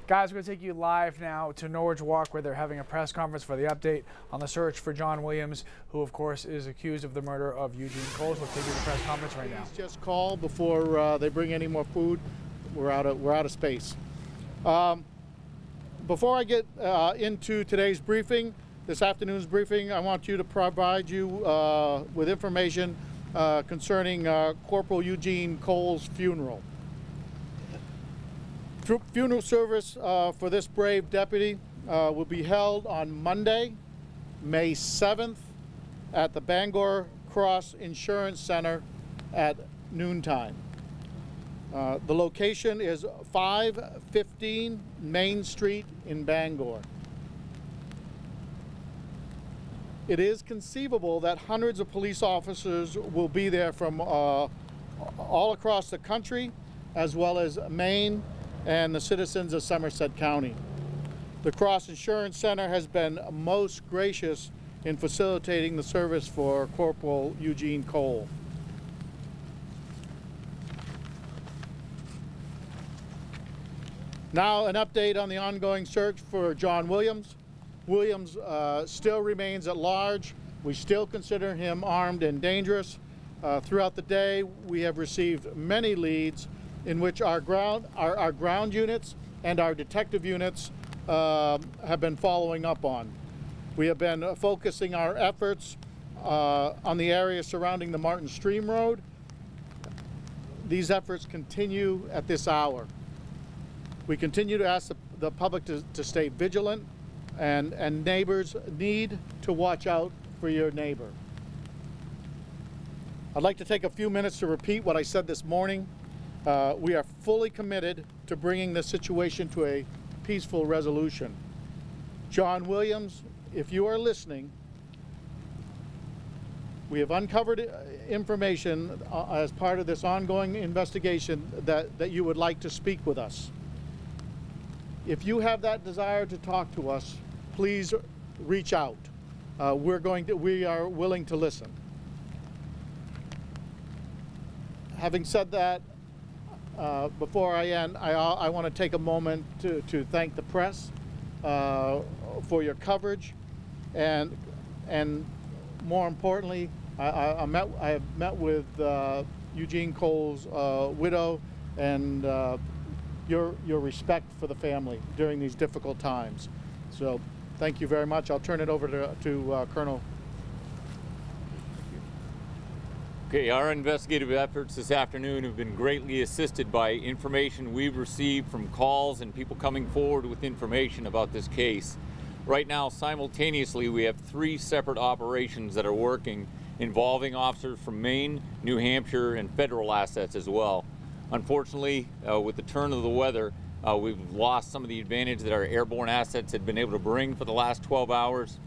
Guys, we're going to take you live now to Norwich Walk, where they're having a press conference for the update on the search for John Williams, who, of course, is accused of the murder of Eugene Coles. We'll take you to the press conference right now. Just call before they bring any more food. We're out of space. Before I get into today's briefing, this afternoon's briefing, I want to provide you with information concerning Corporal Eugene Coles' funeral. Funeral service for this brave deputy will be held on Monday, May 7th at the Bangor Cross Insurance Center at noontime. The location is 515 Main Street in Bangor. It is conceivable that hundreds of police officers will be there from all across the country, as well as Maine and the citizens of Somerset County. The Cross Insurance Center has been most gracious in facilitating the service for Corporal Eugene Coles. Now an update on the ongoing search for John Williams. Williams still remains at large. We still consider him armed and dangerous. Throughout the day, we have received many leads in which our ground units and our detective units have been following up on. We have been focusing our efforts on the area surrounding the Martin Stream Road. These efforts continue at this hour. We continue to ask the public to stay vigilant, and neighbors need to watch out for your neighbor. I'd like to take a few minutes to repeat what I said this morning. We are fully committed to bringing this situation to a peaceful resolution. John Williams, if you are listening, we have uncovered information as part of this ongoing investigation that you would like to speak with us. If you have that desire to talk to us, please reach out. We are willing to listen. Having said that, before I end, I want to take a moment to thank the press for your coverage, and more importantly, I have met with Eugene Coles' widow and your respect for the family during these difficult times. So thank you very much. I'll turn it over to Colonel. Okay, our investigative efforts this afternoon have been greatly assisted by information we've received from calls and people coming forward with information about this case. Right now, simultaneously, we have 3 separate operations that are working, involving officers from Maine, New Hampshire, and federal assets as well. Unfortunately, with the turn of the weather, we've lost some of the advantage that our airborne assets had been able to bring for the last 12 hours,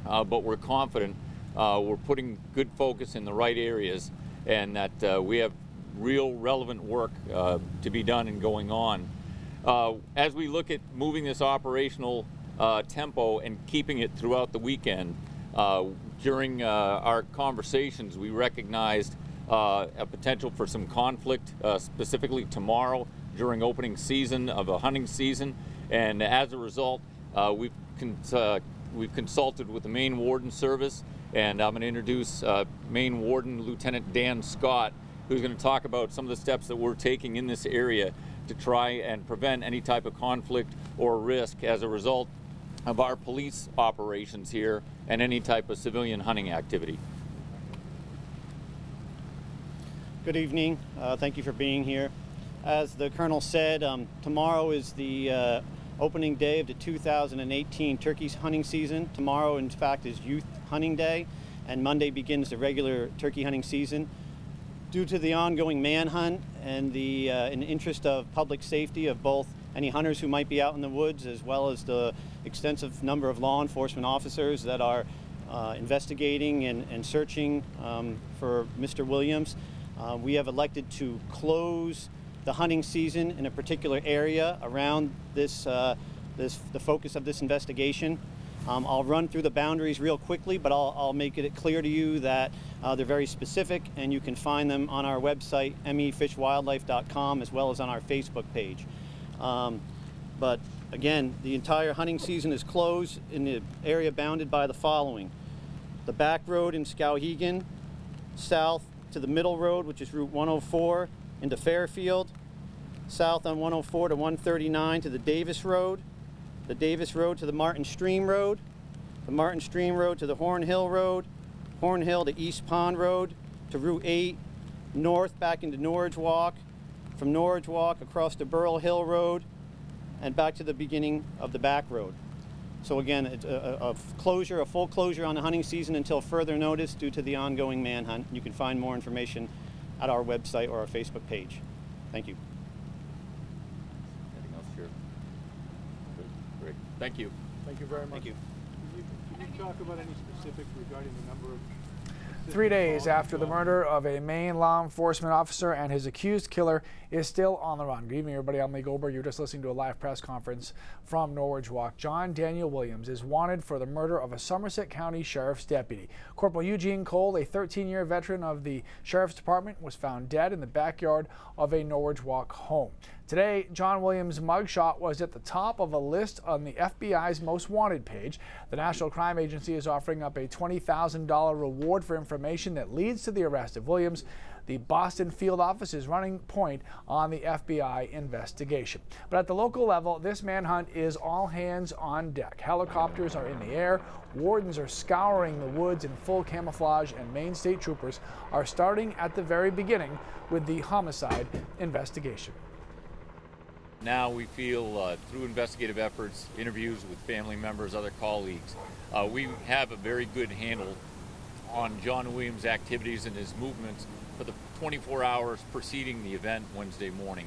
but we're confident we're putting good focus in the right areas, and that we have real relevant work to be done and going on. As we look at moving this operational tempo and keeping it throughout the weekend, during our conversations we recognized a potential for some conflict, specifically tomorrow during opening season of a hunting season, and as a result we've consulted with the Maine Warden Service, and I'm going to introduce Maine Warden Lieutenant Dan Scott, who's going to talk about some of the steps that we're taking in this area to try and prevent any type of conflict or risk as a result of our police operations here and any type of civilian hunting activity. Good evening. Thank you for being here. As the Colonel said, tomorrow is the opening day of the 2018 turkey hunting season. Tomorrow, in fact, is Youth Hunting Day, and Monday begins the regular turkey hunting season. Due to the ongoing manhunt and in interest of public safety of both any hunters who might be out in the woods, as well as the extensive number of law enforcement officers that are investigating and searching for Mr. Williams, we have elected to close the hunting season in a particular area around the focus of this investigation. I'll run through the boundaries real quickly, but I'll make it clear to you that they're very specific, and you can find them on our website, mefishwildlife.com, as well as on our Facebook page. But again, the entire hunting season is closed in the area bounded by the following: the back road in Skowhegan, south to the middle road, which is Route 104 into Fairfield, south on 104 to 139 to the Davis Road to the Martin Stream Road, the Martin Stream Road to the Horn Hill Road, Horn Hill to East Pond Road, to Route 8, north back into Norridge Walk, from Norridge Walk across to Burl Hill Road, and back to the beginning of the back road. So again, it's a full closure on the hunting season until further notice due to the ongoing manhunt. You can find more information at our website or our Facebook page. Thank you. Anything else, Sheriff? Good. Great. Thank you. Thank you very much. Thank you. Can you talk about any specifics regarding the number of... 3 days after the murder of a Maine law enforcement officer and his accused killer is still on the run. Good evening, everybody. I'm Lee Goldberg. You're just listening to a live press conference from Norridge Walk. John Daniel Williams is wanted for the murder of a Somerset County Sheriff's deputy. Corporal Eugene Cole, a 13-year veteran of the Sheriff's Department, was found dead in the backyard of a Norridge Walk home. Today, John Williams' mugshot was at the top of a list on the FBI's Most Wanted page. The National Crime Agency is offering up a $20,000 reward for information that leads to the arrest of Williams. The Boston field office is running point on the FBI investigation. But at the local level, this manhunt is all hands on deck. Helicopters are in the air, wardens are scouring the woods in full camouflage, and Maine State Troopers are starting at the very beginning with the homicide investigation. Now we feel through investigative efforts, interviews with family members, other colleagues, we have a very good handle on John Williams' activities and his movements for the 24 hours preceding the event Wednesday morning.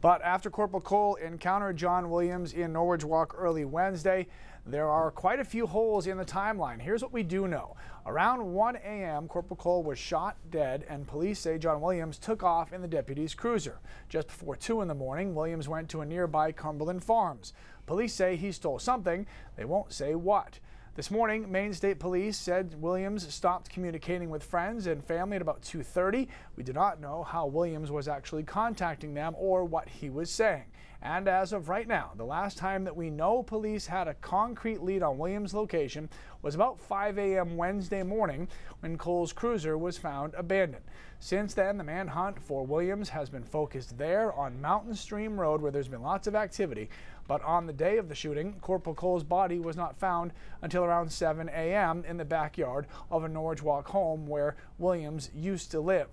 But after Corporal Cole encountered John Williams in Norridge Walk early Wednesday, there are quite a few holes in the timeline. Here's what we do know. Around 1 a.m., Corporal Cole was shot dead, and police say John Williams took off in the deputy's cruiser. Just before 2 in the morning, Williams went to a nearby Cumberland Farms. Police say he stole something. They won't say what. This morning, Maine State Police said Williams stopped communicating with friends and family at about 2:30. We do not know how Williams was actually contacting them or what he was saying. And as of right now, the last time that we know police had a concrete lead on Williams' location was about 5 a.m. Wednesday morning when Cole's cruiser was found abandoned. Since then, the manhunt for Williams has been focused there on Mountain Stream Road, where there's been lots of activity. But on the day of the shooting, Corporal Cole's body was not found until around 7 a.m. in the backyard of a Norridge Walk home where Williams used to live.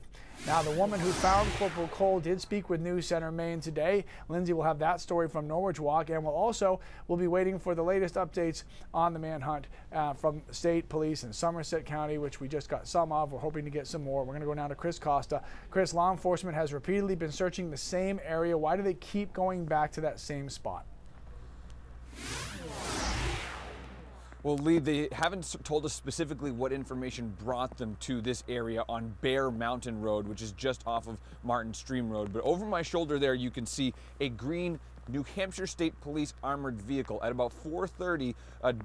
Now, the woman who found Corporal Cole did speak with News Center Maine today. Lindsay will have that story from Norridge Walk, and we'll be waiting for the latest updates on the manhunt from state police in Somerset County, which we just got some of. We're hoping to get some more. We're going to go now to Chris Costa. Chris, law enforcement has repeatedly been searching the same area. Why do they keep going back to that same spot? Well, Lee, they haven't told us specifically what information brought them to this area on Bear Mountain Road, which is just off of Martin Stream Road. But over my shoulder there, you can see a green New Hampshire State Police armored vehicle. At about 4:30,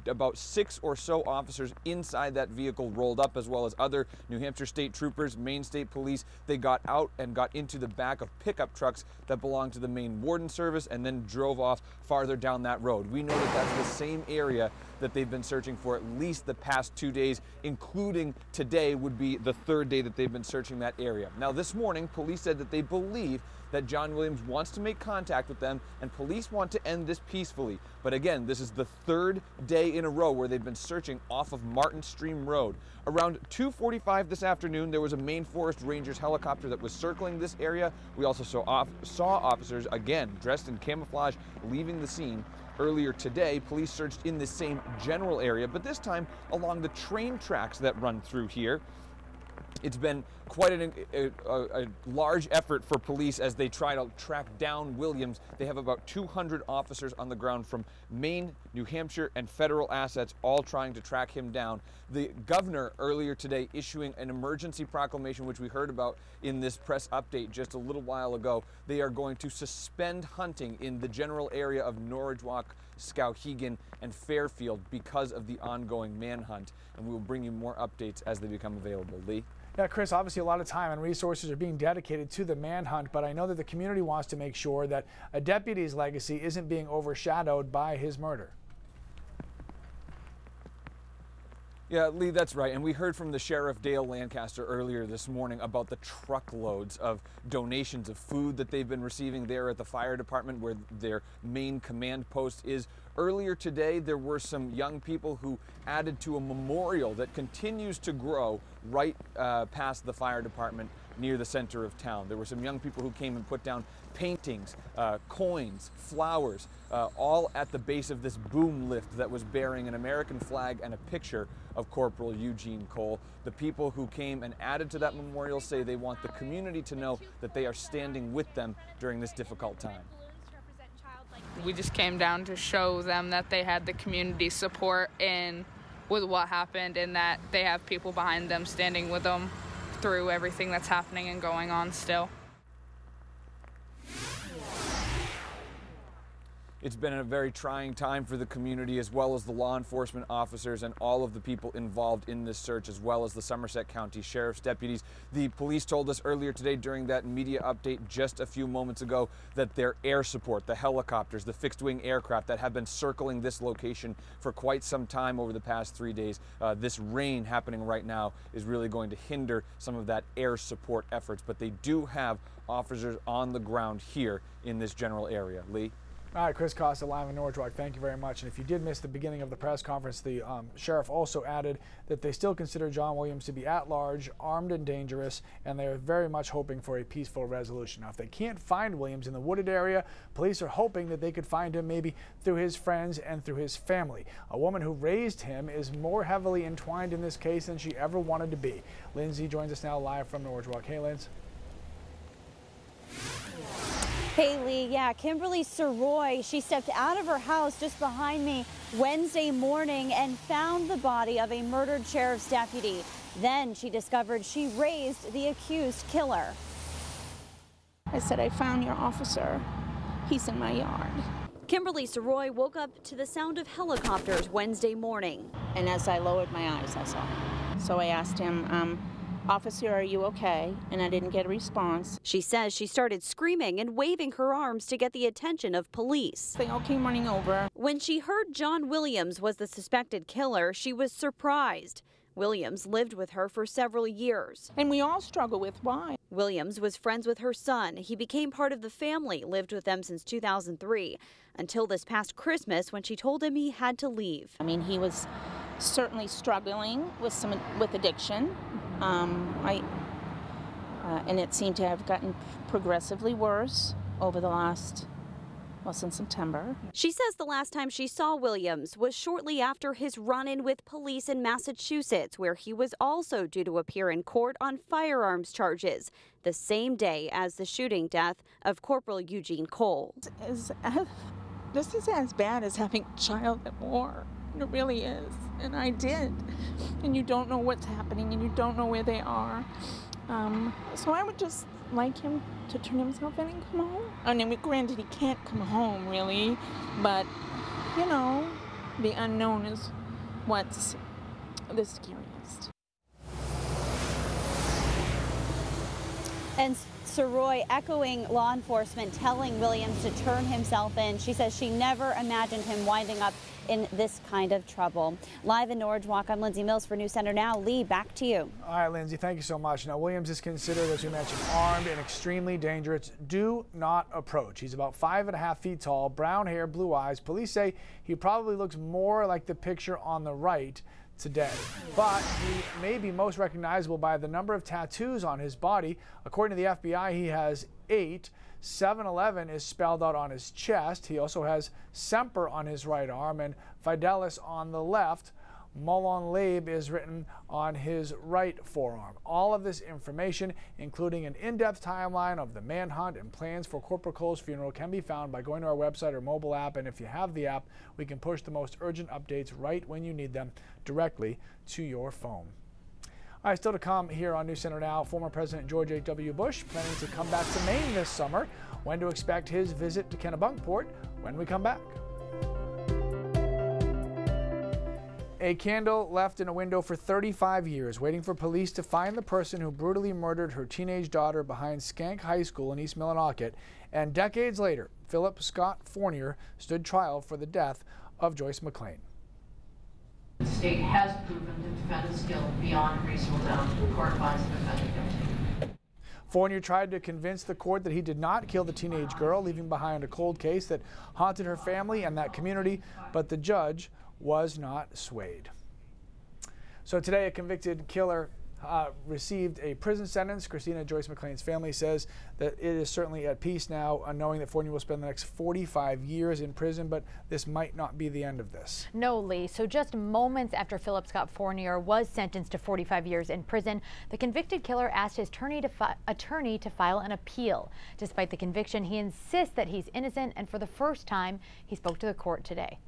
about 6 or so officers inside that vehicle rolled up, as well as other New Hampshire State Troopers, Maine State Police. They got out and got into the back of pickup trucks that belong to the Maine Warden Service and then drove off farther down that road. We know that that's the same area that they've been searching for at least the past 2 days, including today would be the 3rd day that they've been searching that area. Now, this morning, police said that they believe that John Williams wants to make contact with them, and police want to end this peacefully. But again, this is the 3rd day in a row where they've been searching off of Martin Stream Road. Around 2:45 this afternoon, there was a Maine Forest Rangers helicopter that was circling this area. We also saw officers, again, dressed in camouflage, leaving the scene. Earlier today, police searched in the same general area, but this time along the train tracks that run through here. It's been quite a large effort for police as they try to track down Williams. They have about 200 officers on the ground from Maine, New Hampshire, and federal assets, all trying to track him down. The governor earlier today issuing an emergency proclamation, which we heard about in this press update just a little while ago. They are going to suspend hunting in the general area of Norridge Walk, Skowhegan, and Fairfield because of the ongoing manhunt. And we will bring you more updates as they become available. Lee? Yeah, Chris, obviously a lot of time and resources are being dedicated to the manhunt, but I know that the community wants to make sure that a deputy's legacy isn't being overshadowed by his murder. Yeah, Lee, that's right. And we heard from the Sheriff Dale Lancaster earlier this morning about the truckloads of donations of food that they've been receiving there at the fire department where their main command post is. Earlier today, there were some young people who added to a memorial that continues to grow right past the fire department near the center of town. There were some young people who came and put down paintings, coins, flowers, all at the base of this boom lift that was bearing an American flag and a picture of Corporal Eugene Cole. The people who came and added to that memorial say they want the community to know that they are standing with them during this difficult time. We just came down to show them that they had the community support with what happened, and that they have people behind them standing with them through everything that's happening and going on still. It's been a very trying time for the community, as well as the law enforcement officers and all of the people involved in this search, as well as the Somerset County Sheriff's deputies. The police told us earlier today during that media update just a few moments ago that their air support, the helicopters, the fixed-wing aircraft that have been circling this location for quite some time over the past 3 days, this rain happening right now is really going to hinder some of that air support efforts. But they do have officers on the ground here in this general area. Lee? All right, Chris Costa, live in Norwich Walk. Thank you very much. And if you did miss the beginning of the press conference, the sheriff also added that they still consider John Williams to be at large, armed and dangerous, and they are very much hoping for a peaceful resolution. Now, if they can't find Williams in the wooded area, police are hoping that they could find him maybe through his friends and through his family. A woman who raised him is more heavily entwined in this case than she ever wanted to be. Lindsay joins us now live from Norwich Walk. Hey, Lindsay. Hey, Lee. Yeah, Kimberly Soroy, she stepped out of her house just behind me Wednesday morning and found the body of a murdered sheriff's deputy. Then she discovered she raised the accused killer. I said, I found your officer. He's in my yard. Kimberly Soroy woke up to the sound of helicopters Wednesday morning. And as I lowered my eyes, I saw him. So I asked him, officer, are you okay? And I didn't get a response. She says she started screaming and waving her arms to get the attention of police. They all came running over. When she heard John Williams was the suspected killer, she was surprised. Williams lived with her for several years. And we all struggle with why. Williams was friends with her son. He became part of the family, lived with them since 2003, until this past Christmas when she told him he had to leave. I mean, he was certainly struggling with addiction. And it seemed to have gotten progressively worse over the last, since September. She says the last time she saw Williams was shortly after his run-in with police in Massachusetts, where he was also due to appear in court on firearms charges, the same day as the shooting death of Corporal Eugene Cole. This is as bad as having a child at war. It really is. And I did. And you don't know what's happening and you don't know where they are. So I would just like him to turn himself in and come home. I mean, granted, he can't come home, really. But, you know, the unknown is what's the scariest. And Soroy echoing law enforcement telling Williams to turn himself in. She says she never imagined him winding up in this kind of trouble. Live in Norwich Walk, I'm Lindsay Mills for News Center Now. Lee, back to you. All right, Lindsay, thank you so much. Now, Williams is considered, as we mentioned, armed and extremely dangerous. Do not approach. He's about 5.5 feet tall, brown hair, blue eyes. Police say he probably looks more like the picture on the right today, but he may be most recognizable by the number of tattoos on his body. According to the FBI, he has 8. 7-Eleven is spelled out on his chest. He also has Semper on his right arm and Fidelis on the left. Molon Labe is written on his right forearm. All of this information, including an in-depth timeline of the manhunt and plans for Corporal Cole's funeral, can be found by going to our website or mobile app. And if you have the app, we can push the most urgent updates right when you need them directly to your phone. All right, still to come here on News Center Now, former President George H.W. Bush planning to come back to Maine this summer. When to expect his visit to Kennebunkport when we come back. A candle left in a window for 35 years, waiting for police to find the person who brutally murdered her teenage daughter behind Skank High School in East Millinocket. And decades later, Philip Scott Fournier stood trial for the death of Joyce McLean. The state has proven the defendant's guilt beyond reasonable doubt. The court finds the defendant guilty. Fournier tried to convince the court that he did not kill the teenage girl, leaving behind a cold case that haunted her family and that community, but the judge was not swayed. So today, a convicted killer received a prison sentence. Christina, Joyce McLean's family says that it is certainly at peace now, knowing that Fournier will spend the next 45 years in prison, but this might not be the end of this. No, Lee. So just moments after Philip Scott Fournier was sentenced to 45 years in prison, the convicted killer asked his attorney to file an appeal. Despite the conviction, he insists that he's innocent, and for the first time, he spoke to the court today.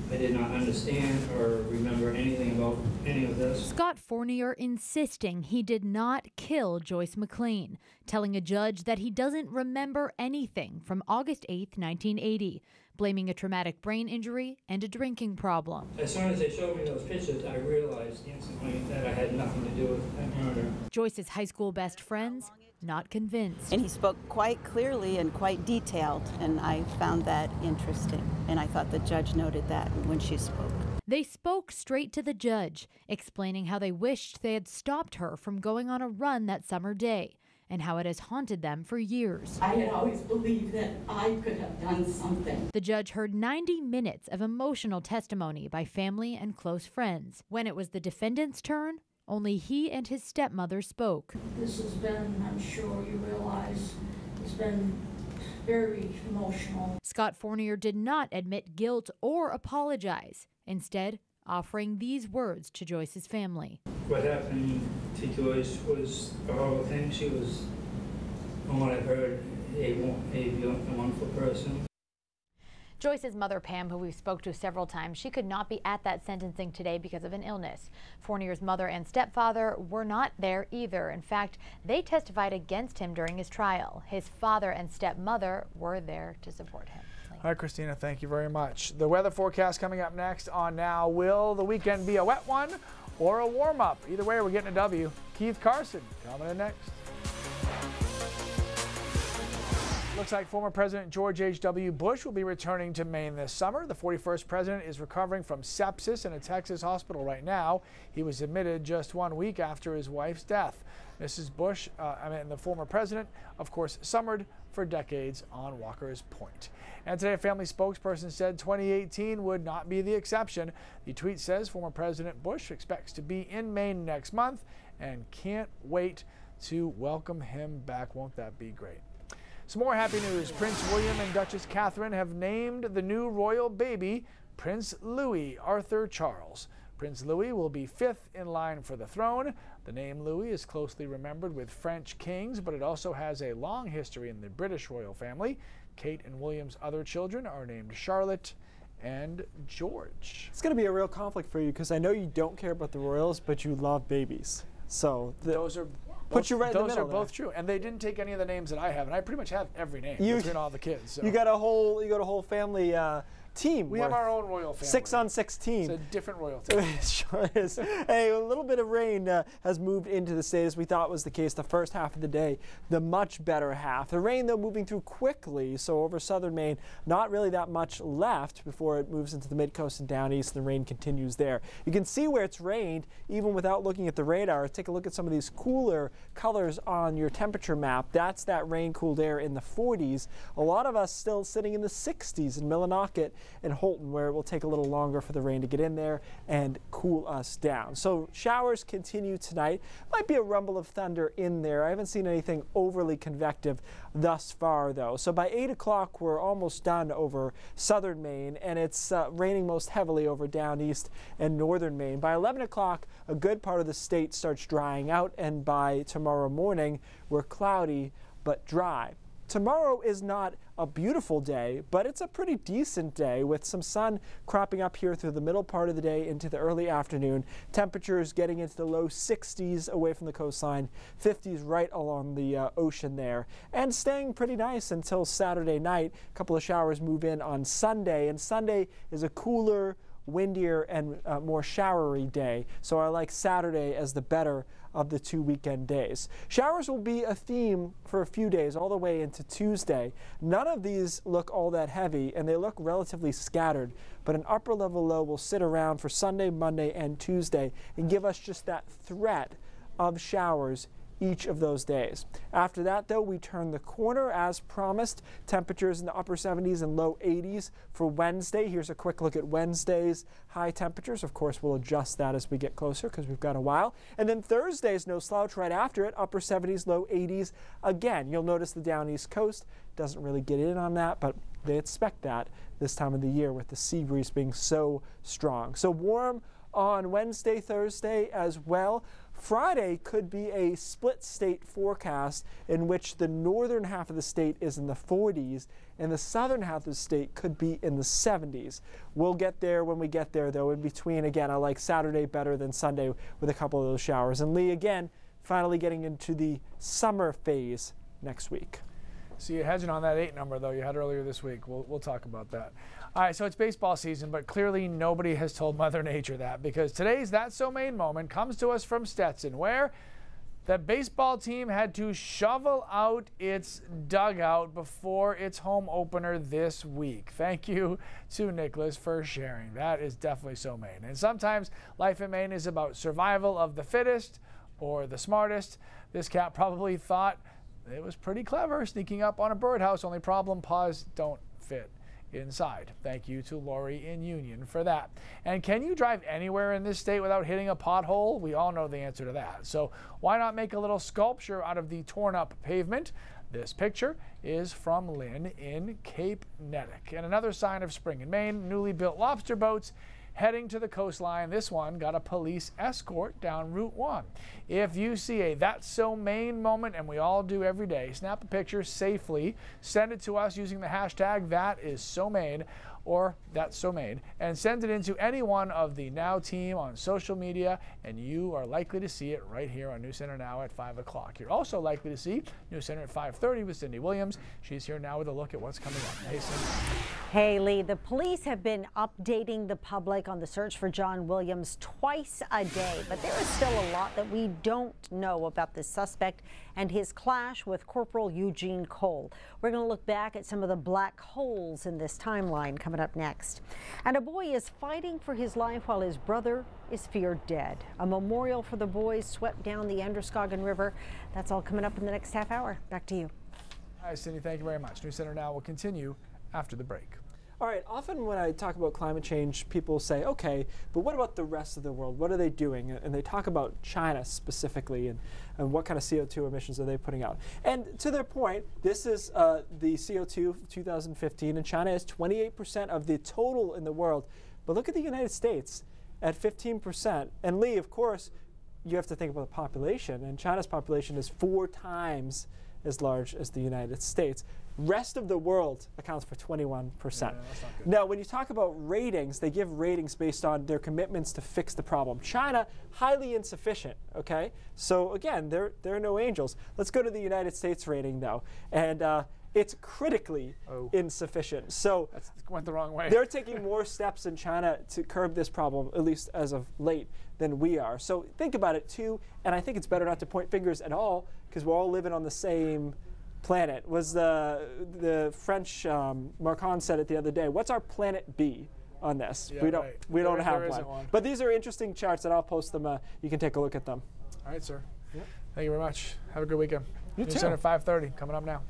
I did not understand or remember anything about any of this. Scott Fournier insisting he did not kill Joyce McLean, telling a judge that he doesn't remember anything from August 8, 1980, blaming a traumatic brain injury and a drinking problem. As soon as they showed me those pictures, I realized instantly that I had nothing to do with that murder. Joyce's high school best friends not convinced. And he spoke quite clearly and quite detailed, and I found that interesting. And I thought the judge noted that when she spoke. They spoke straight to the judge, explaining how they wished they had stopped her from going on a run that summer day, and how it has haunted them for years. I had always believed that I could have done something. The judge heard 90 minutes of emotional testimony by family and close friends. When it was the defendant's turn, only he and his stepmother spoke. This has been, I'm sure you realize, it's been very emotional. Scott Fournier did not admit guilt or apologize, instead offering these words to Joyce's family. What happened to Joyce was a horrible thing. She was, from what I've heard, a wonderful person. Joyce's mother, Pam, who we spoke to several times, she could not be at that sentencing today because of an illness. Fournier's mother and stepfather were not there either. In fact, they testified against him during his trial. His father and stepmother were there to support him. All right, Christina, thank you very much. The weather forecast coming up next on Now. Will the weekend be a wet one or a warm-up? Either way, we're getting a W. Keith Carson coming in next. Looks like former President George H.W. Bush will be returning to Maine this summer. The 41st president is recovering from sepsis in a Texas hospital right now. He was admitted just 1 week after his wife's death. Mrs. Bush, the former president, of course, summered for decades on Walker's Point. And today, a family spokesperson said 2018 would not be the exception. The tweet says former President Bush expects to be in Maine next month and can't wait to welcome him back. Won't that be great? Some more happy news. Prince William and Duchess Catherine have named the new royal baby Prince Louis Arthur Charles. Prince Louis will be 5th in line for the throne. The name Louis is closely remembered with French kings, but it also has a long history in the British royal family. Kate and William's other children are named Charlotte and George. It's going to be a real conflict for you because I know you don't care about the royals, but you love babies. So those are put you right in the middle. Those are both true, and they didn't take any of the names that I have, and I pretty much have every name between all the kids. So. You got a whole family team. We have our own royal family. 6-on-6 team. It's a different royal team. It sure is. Hey, a little bit of rain has moved into the state as we thought was the case the first half of the day. The much better half. The rain, though, moving through quickly, so over southern Maine, not really that much left before it moves into the mid-coast and down east. The rain continues there. You can see where it's rained even without looking at the radar. Take a look at some of these cooler colors on your temperature map. That's that rain-cooled air in the 40s. A lot of us still sitting in the 60s in Millinocket and Holton, where it will take a little longer for the rain to get in there and cool us down. So showers continue tonight. Might be a rumble of thunder in there. I haven't seen anything overly convective thus far, though. So by 8 o'clock, we're almost done over southern Maine, and it's raining most heavily over down east and northern Maine. By 11 o'clock, a good part of the state starts drying out, and by tomorrow morning, we're cloudy but dry. Tomorrow is not a beautiful day, but it's a pretty decent day with some sun cropping up here through the middle part of the day into the early afternoon. Temperatures getting into the low 60s away from the coastline, 50s right along the ocean there, and staying pretty nice until Saturday night. A couple of showers move in on Sunday, and Sunday is a cooler, windier and more showery day. So I like Saturday as the better of the 2 weekend days. Showers will be a theme for a few days all the way into Tuesday. None of these look all that heavy and they look relatively scattered, but an upper level low will sit around for Sunday, Monday, and Tuesday and give us just that threat of showers each of those days. After that, though, we turn the corner as promised. Temperatures in the upper 70s and low 80s for Wednesday. Here's a quick look at Wednesday's high temperatures. Of course, we'll adjust that as we get closer because we've got a while. And then Thursday's no slouch right after it, upper 70s, low 80s. Again, you'll notice the down east coast doesn't really get in on that, but they expect that this time of the year with the sea breeze being so strong. So warm on Wednesday, Thursday as well. Friday could be a split state forecast in which the northern half of the state is in the 40s and the southern half of the state could be in the 70s. We'll get there when we get there, though. In between, again, I like Saturday better than Sunday with a couple of those showers. And Lee, again, finally getting into the summer phase next week. So you're hedging on that 8 number, though, you had earlier this week. We'll talk about that. All right, so it's baseball season, but clearly nobody has told Mother Nature that, because today's That's So Maine moment comes to us from Stetson, where the baseball team had to shovel out its dugout before its home opener this week. Thank you to Nicholas for sharing. That is definitely so Maine. And sometimes life in Maine is about survival of the fittest or the smartest. This cat probably thought it was pretty clever sneaking up on a birdhouse. Only problem, paws don't fit inside. Thank you to Lori in Union for that. And can you drive anywhere in this state without hitting a pothole? We all know the answer to that. So why not make a little sculpture out of the torn up pavement? This picture is from Lynn in Cape Nettic. And another sign of spring in Maine, newly built lobster boats heading to the coastline. This one got a police escort down Route 1. If you see a That's So Maine moment, and we all do every day, snap a picture safely, send it to us using the hashtag #ThatIsSoMaine or That's So Maine, and send it into any one of the Now team on social media, and you are likely to see it right here on News Center Now at 5 o'clock. You're also likely to see News Center at 5:30 with Cindy Williams. She's here now with a look at what's coming up. Hey, Cindy. Hey, Lee. The police have been updating the public on the search for John Williams twice a day, but there is still a lot that we don't know about this suspect and his clash with Corporal Eugene Cole. We're going to look back at some of the black holes in this timeline coming up next. And a boy is fighting for his life while his brother is feared dead. A memorial for the boys swept down the Androscoggin River. That's all coming up in the next half hour. Back to you. Hi, Cindy. Thank you very much. News Center Now will continue after the break. All right, often when I talk about climate change, people say, okay, but what about the rest of the world? What are they doing? And they talk about China specifically and what kind of CO2 emissions are they putting out. And to their point, this is the CO2 2015, and China is 28% of the total in the world. But look at the United States at 15%. And Lee, of course, you have to think about the population, and China's population is 4 times as large as the United States. Rest of the world accounts for 21%. Yeah, now, when you talk about ratings, they give ratings based on their commitments to fix the problem. China, highly insufficient, okay? So again, they're no angels. Let's go to the United States rating, though. And it's critically insufficient. So that went the wrong way. They're taking more steps in China to curb this problem, at least as of late, than we are. So think about it, too. And I think it's better not to point fingers at all, because we're all living on the same planet. Was the French Macron said it the other day. What's our planet B on this? Yeah, we don't have one. But these are interesting charts, and I'll post them. You can take a look at them. All right, sir. Yep. Thank you very much. Have a good weekend. You too. News Center 5:30 coming up now.